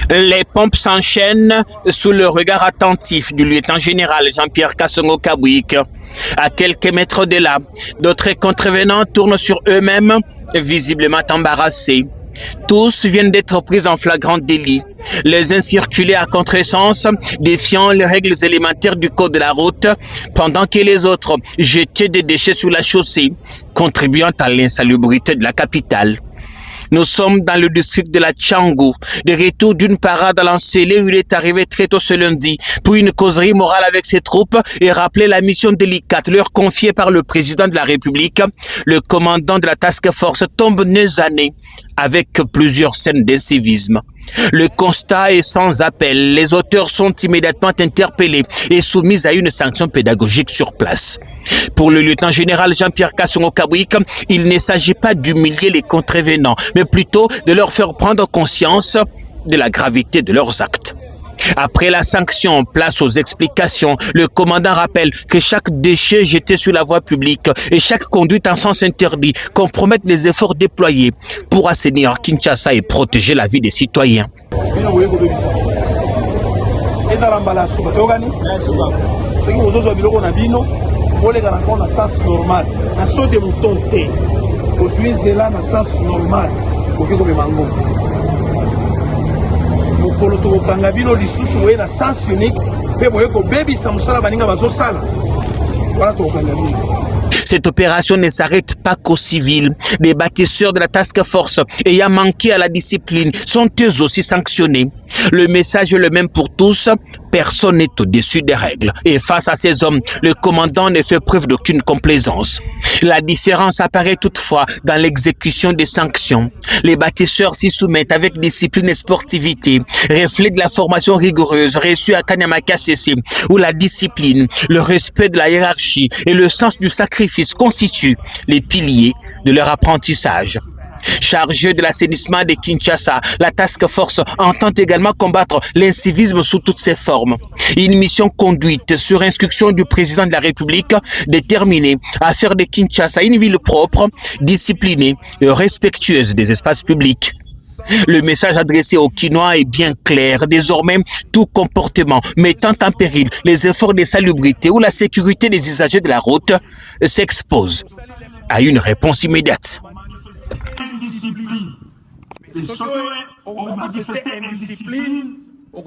Les pompes s'enchaînent sous le regard attentif du lieutenant-général Jean-Pierre Kassongo Kabouik. À quelques mètres de là, d'autres contrevenants tournent sur eux-mêmes, visiblement embarrassés. Tous viennent d'être pris en flagrant délit. Les uns circulaient à contresens, défiant les règles élémentaires du code de la route, pendant que les autres jetaient des déchets sur la chaussée, contribuant à l'insalubrité de la capitale. Nous sommes dans le district de la Tchangou, de retour d'une parade à l'Ancélé où il est arrivé très tôt ce lundi pour une causerie morale avec ses troupes et rappeler la mission délicate leur confiée par le président de la République. Le commandant de la task force tombe nez à nez avec plusieurs scènes d'incivisme. Le constat est sans appel. Les auteurs sont immédiatement interpellés et soumis à une sanction pédagogique sur place. Pour le lieutenant-général Jean-Pierre Kassongo Kabouik, il ne s'agit pas d'humilier les contrevenants, mais plutôt de leur faire prendre conscience de la gravité de leurs actes. Après la sanction, place aux explications. Le commandant rappelle que chaque déchet jeté sur la voie publique et chaque conduite en sens interdit compromettent les efforts déployés pour assainir Kinshasa et protéger la vie des citoyens. Cette opération ne s'arrête pas qu'aux civils. Les bâtisseurs de la task force ayant manqué à la discipline sont eux aussi sanctionnés. Le message est le même pour tous, personne n'est au-dessus des règles. Et face à ces hommes, le commandant ne fait preuve d'aucune complaisance. La différence apparaît toutefois dans l'exécution des sanctions. Les bâtisseurs s'y soumettent avec discipline et sportivité, reflet de la formation rigoureuse reçue à Kanyamaka CC, où la discipline, le respect de la hiérarchie et le sens du sacrifice constituent les piliers de leur apprentissage. Chargée de l'assainissement de Kinshasa, la task force entend également combattre l'incivisme sous toutes ses formes. Une mission conduite sur instruction du président de la République déterminée à faire de Kinshasa une ville propre, disciplinée et respectueuse des espaces publics. Le message adressé aux Kinois est bien clair. Désormais, tout comportement mettant en péril les efforts de salubrité ou la sécurité des usagers de la route s'expose à une réponse immédiate. On manifeste indiscipline, on